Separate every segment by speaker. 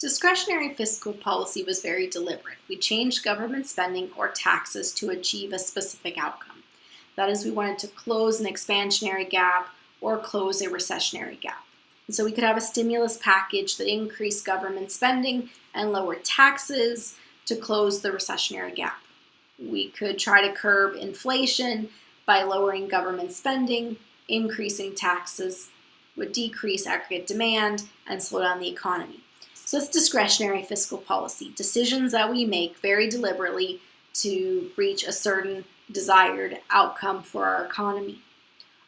Speaker 1: Discretionary fiscal policy was very deliberate. We changed government spending or taxes to achieve a specific outcome. That is, we wanted to close an expansionary gap or close a recessionary gap. And so we could have a stimulus package that increased government spending and lowered taxes to close the recessionary gap. We could try to curb inflation by lowering government spending, increasing taxes would decrease aggregate demand and slow down the economy. So it's discretionary fiscal policy, decisions that we make very deliberately to reach a certain desired outcome for our economy.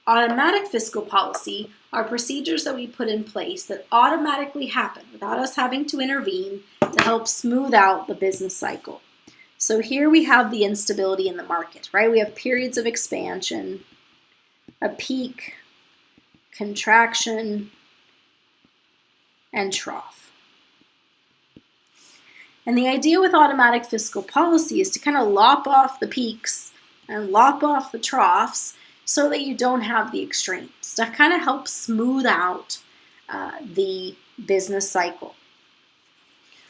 Speaker 1: Automatic fiscal policy are procedures that we put in place that automatically happen without us having to intervene to help smooth out the business cycle. So here we have the instability in the market, right? We have periods of expansion, a peak, contraction, and trough. And the idea with automatic fiscal policy is to kind of lop off the peaks and lop off the troughs so that you don't have the extremes. That kind of helps smooth out the business cycle.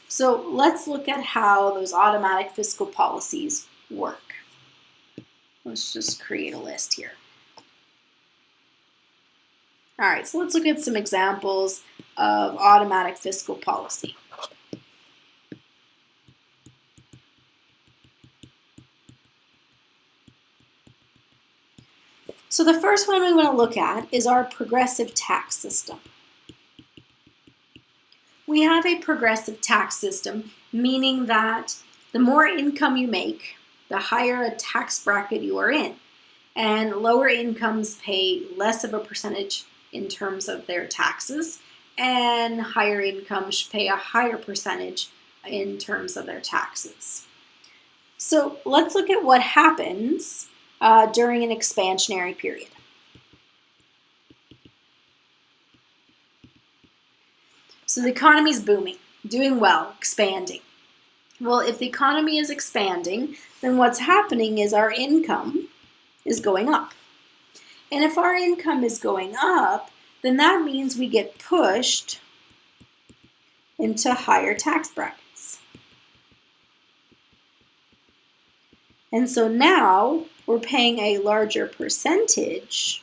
Speaker 1: So let's look at how those automatic fiscal policies work. Let's just create a list here. All right, so let's look at some examples of automatic fiscal policy. So the first one we want to look at is our progressive tax system. We have a progressive tax system, meaning that the more income you make, the higher a tax bracket you are in. And lower incomes pay less of a percentage in terms of their taxes, and higher incomes pay a higher percentage in terms of their taxes. So let's look at what happens during an expansionary period. So the economy is booming, doing well, expanding. Well, if the economy is expanding, then what's happening is our income is going up. And if our income is going up, then that means we get pushed into higher tax brackets. And so now we're paying a larger percentage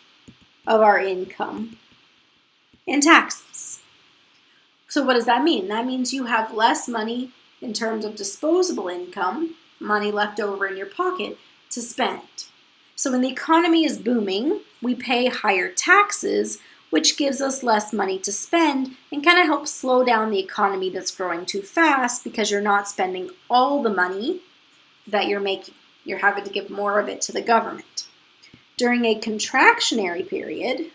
Speaker 1: of our income in taxes. So what does that mean? That means you have less money in terms of disposable income, money left over in your pocket, to spend. So when the economy is booming, we pay higher taxes, which gives us less money to spend and kind of helps slow down the economy that's growing too fast because you're not spending all the money that you're making. You're having to give more of it to the government. During a contractionary period,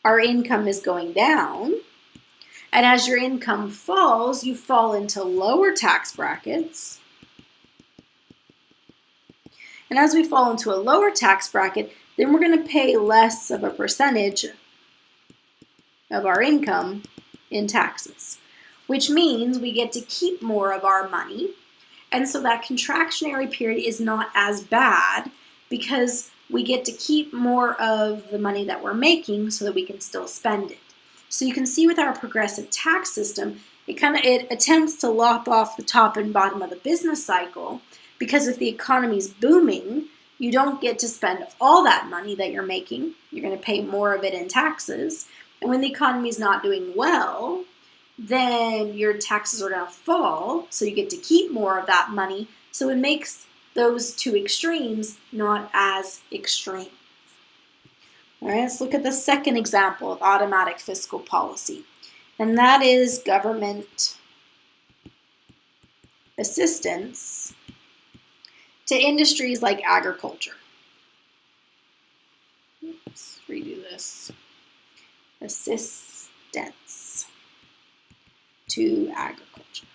Speaker 1: our income is going down, and as your income falls, you fall into lower tax brackets. And as we fall into a lower tax bracket, then we're going to pay less of a percentage of our income in taxes, which means we get to keep more of our money. And so that contractionary period is not as bad because we get to keep more of the money that we're making so that we can still spend it. So you can see with our progressive tax system, it attempts to lop off the top and bottom of the business cycle, because if the economy is booming, you don't get to spend all that money that you're making. You're going to pay more of it in taxes. And when the economy is not doing well, then your taxes are going to fall, so you get to keep more of that money. So it makes those two extremes not as extreme. All right, let's look at the second example of automatic fiscal policy, and that is government assistance to industries like agriculture. Let's redo this. Assistance to agriculture.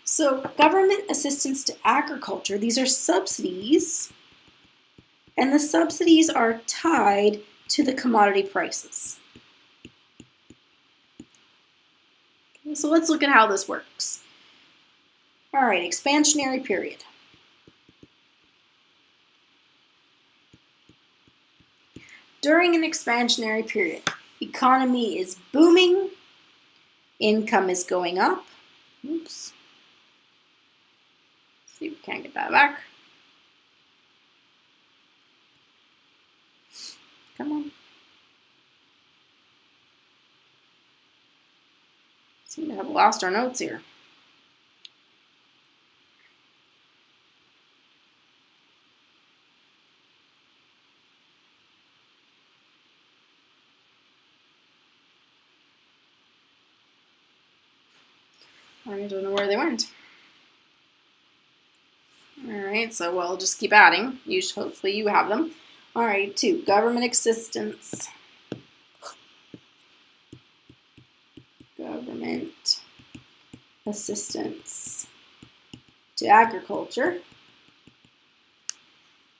Speaker 1: So government assistance to agriculture, these are subsidies, and the subsidies are tied to the commodity prices. So let's look at how this works. All right, expansionary period. During an expansionary period, economy is booming, income is going up. Oops. See if we can't get that back. Come on. Seem to have lost our notes here. I don't know where they went. All right, so we'll just keep adding. Hopefully you have them. All right, 2, government assistance. Government assistance to agriculture.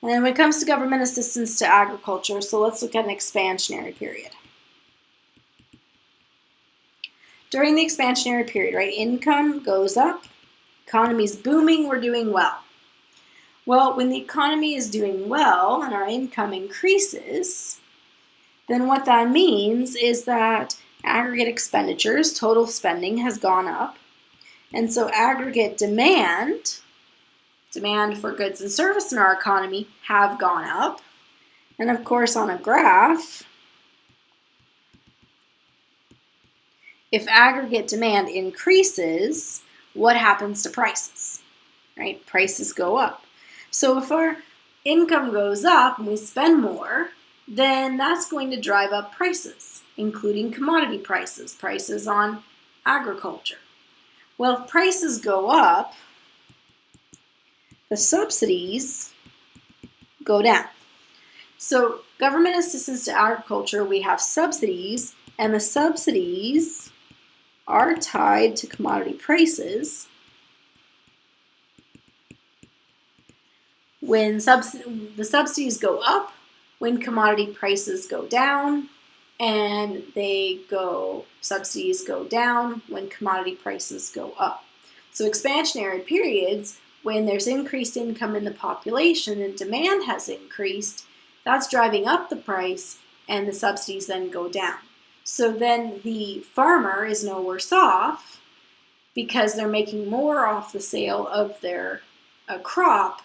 Speaker 1: And then when it comes to government assistance to agriculture, so let's look at an expansionary period. During the expansionary period, right, income goes up, economy's booming, we're doing well. Well, when the economy is doing well and our income increases, then what that means is that aggregate expenditures, total spending, has gone up. And so aggregate demand for goods and service in our economy have gone up. And of course, on a graph, if aggregate demand increases, what happens to prices? Right? Prices go up. So if our income goes up and we spend more, then that's going to drive up prices, including commodity prices, prices on agriculture. Well, if prices go up, the subsidies go down. So government assistance to agriculture, we have subsidies, and the subsidies are tied to commodity prices. When the subsidies go up, when commodity prices go down, and subsidies go down when commodity prices go up. So expansionary periods, when there's increased income in the population and demand has increased, that's driving up the price, and the subsidies then go down. So then the farmer is no worse off because they're making more off the sale of their crop,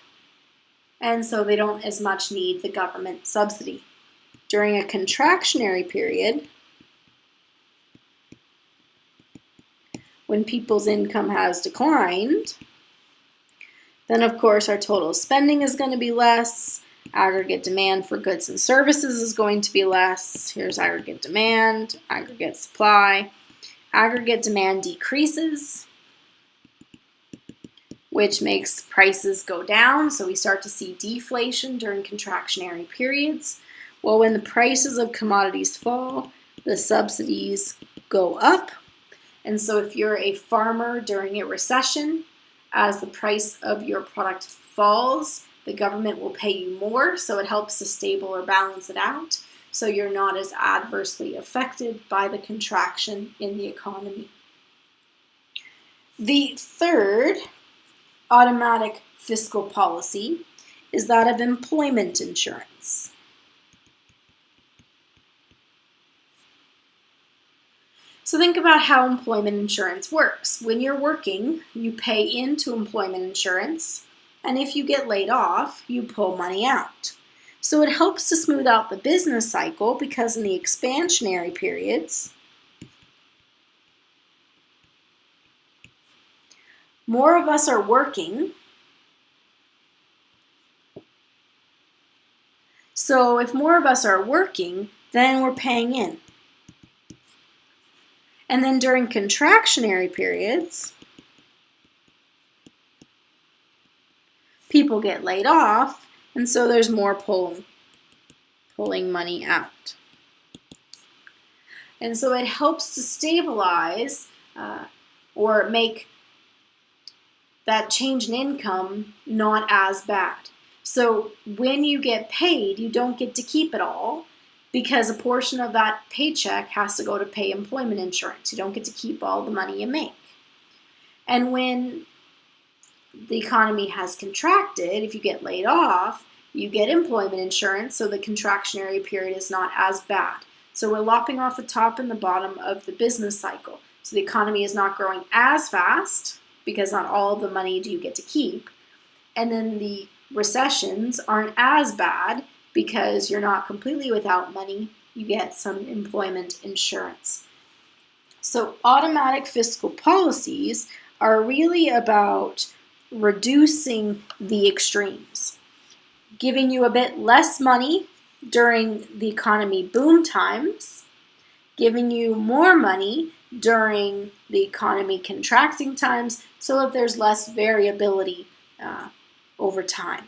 Speaker 1: and so they don't as much need the government subsidy. During a contractionary period, when people's income has declined, then of course our total spending is going to be less, aggregate demand for goods and services is going to be less. Here's aggregate demand, aggregate supply. Aggregate demand decreases, which makes prices go down, so we start to see deflation during contractionary periods. Well, when the prices of commodities fall, the subsidies go up. And so if you're a farmer during a recession, as the price of your product falls, the government will pay you more, so it helps to stable or balance it out, so you're not as adversely affected by the contraction in the economy. The third automatic fiscal policy is that of employment insurance. So think about how employment insurance works. When you're working, you pay into employment insurance, and if you get laid off, you pull money out. So it helps to smooth out the business cycle because in the expansionary periods, more of us are working. So if more of us are working, then we're paying in. And then during contractionary periods, people get laid off, and so there's more pulling money out. And so it helps to stabilize or make that change in income not as bad. So when you get paid, you don't get to keep it all because a portion of that paycheck has to go to pay employment insurance. You don't get to keep all the money you make. And when the economy has contracted, if you get laid off, you get employment insurance, so the contractionary period is not as bad. So we're lopping off the top and the bottom of the business cycle. So the economy is not growing as fast because not all of the money do you get to keep. And then the recessions aren't as bad because you're not completely without money. You get some employment insurance. So automatic fiscal policies are really about reducing the extremes, giving you a bit less money during the economy boom times, giving you more money during the economy contracting times so that there's less variability over time.